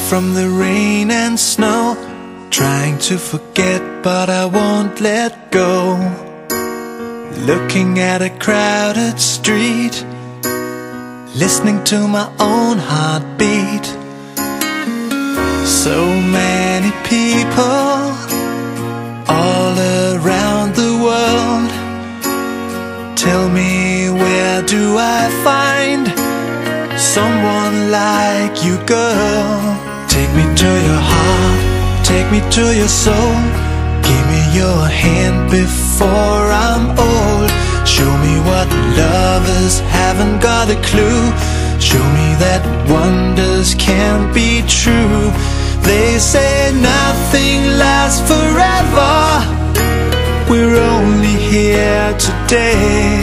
from the rain and snow, trying to forget but I won't let go. Looking at a crowded street, listening to my own heartbeat. So many people all around the world. Tell me, where do I find someone like you, girl? Take me to your heart, take me to your soul. Give me your hand before I'm old. Show me what lovers haven't got a clue. Show me that wonders can't be true. They say nothing lasts forever. We're only here today.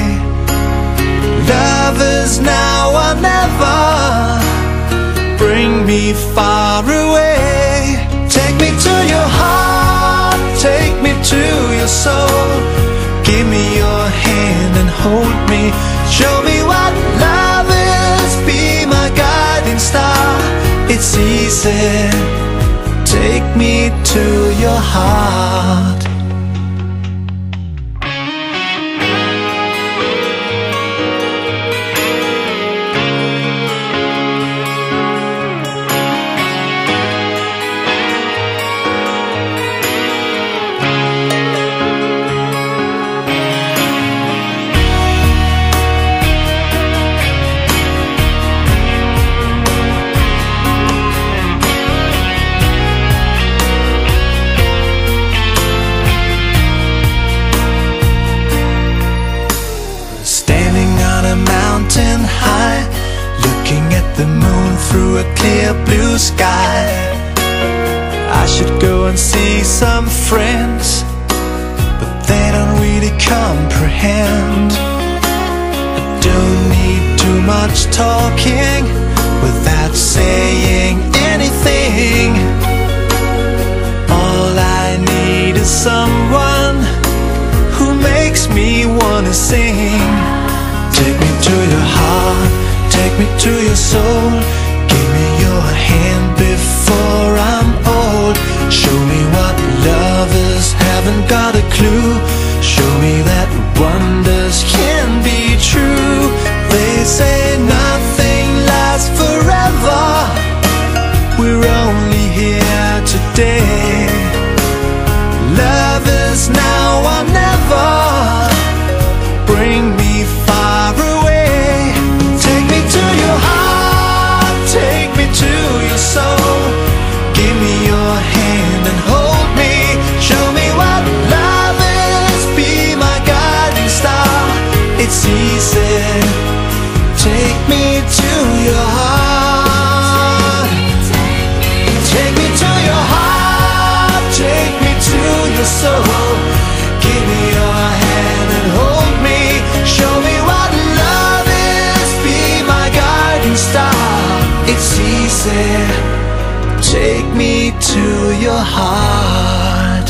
Lovers now or never. Bring me far away. Take me to your heart, take me to your soul. Give me your hand and hold me. Show me what love is, be my guiding star. It's easy, take me to your heart. The moon through a clear blue sky. I should go and see some friends, but they don't really comprehend. I don't need too much talking without saying anything. All I need is someone who makes me wanna sing. Take me to your heart, take me to your soul. Give me your hand before I'm old. Show me what lovers haven't got a clue. Show me that wonders can be true. They say nothing lasts forever. We're only here today. Lovers now or never. Bring me far away. Take me to your heart, take me to your soul. Give me your hand and hold me. Show me what love is, be my guiding star. It's easy, take me to your heart. Take me to your heart, take me to your soul. Give me your hand and hold me. Show me what love is, be my guiding star. It's easy, take me to your heart.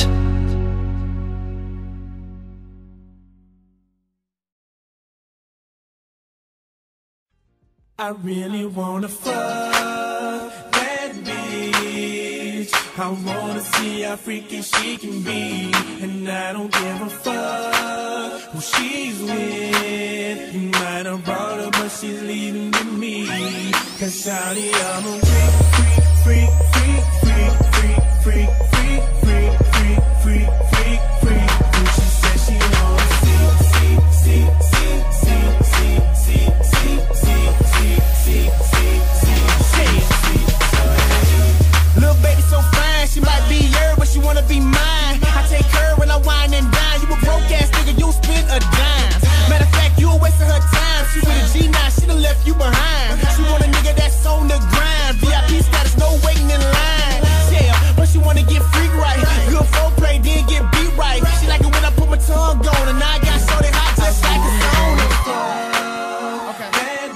I really wanna fuck that bitch. I wanna see how freaky she can be. And I don't give a fuck who she's with. You might have brought her, but she's leaving with me. Cause shawty, I'm a freak, freak, freak, freak, freak, freak, freak, freak, freak, freak, freak, freak. And she said she wanna little baby so fine, she might be yours, but she wanna be mine. I take her when I wine and dine. You a broke ass nigga, you spend a dime. Matter of fact, you a waste of her time. She with a G9, she done left you behind. She want a nigga that's on the grind. VIP status, no waiting in line. Yeah, but she wanna get freak right. Good foreplay, then get beat right. She like it when I put my tongue on, and I got so hot just like a sauna. Okay. That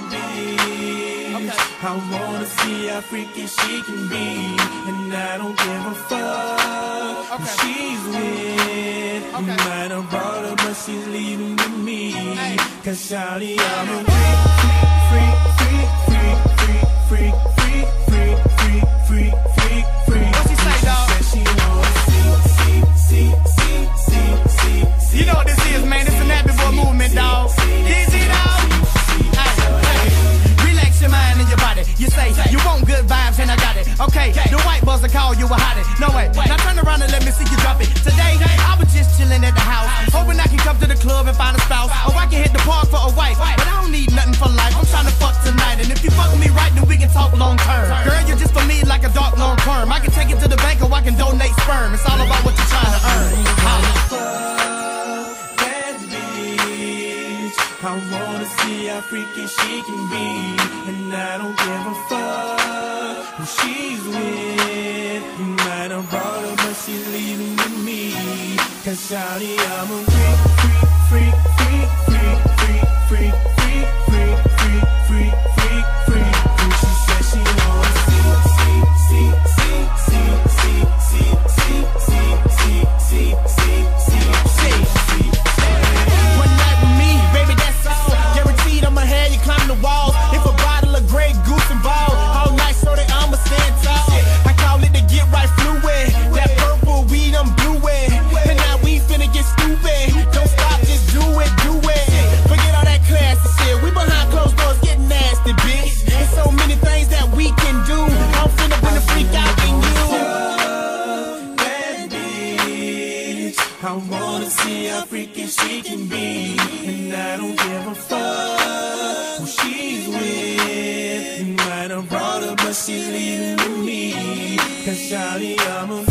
bitch, I wanna see how freaky she can be. And I don't give a fuck who she's with. You might have brought her, but she's leaving with me. Cause shawty, I'm a freak, freak, freak, freak, freak, freak, freak, freak, freak, freak. Okay, the white buzzer call you a hottie. No way. Now turn around and let me see you drop it. Today, I was just chilling at the house, hoping I can come to the club and find a spouse. Or I can hit the park for a wife, but I don't need nothing for life. I'm trying to fuck tonight, and if you fuck with me right, then we can talk long term. Girl, you're just for me like a dark long term. I can take it to the bank or I can donate sperm. It's all about what you're trying to earn. I wanna see how freaky she can be, and I don't give a fuck who she's with. You might have brought her, but she's leaving with me. Cause shawty, I'm a freak, freak, freak, freak, freak, freak, freak, freak, freak, freak, freak, freak. And she said she wanna One night with me, baby, that's all. Guaranteed I'ma have you climb the wall. If a bottle of Grey Goose involved, all night so that I'ma stand tall. I call it the get right fluid. That purple weed, I'm blue with. And now we finna get stupid. Don't stop, just do it, do it. Forget all that classy shit. We behind closed doors getting nasty, bitch. There's so many things that we can do. I'm finna bring the freak out in you. bad bitch. I wanna see how freaky she can be, and I don't give a fuck who she's with. You might have brought her, but she's leaving with me. Cause shawty, I'm a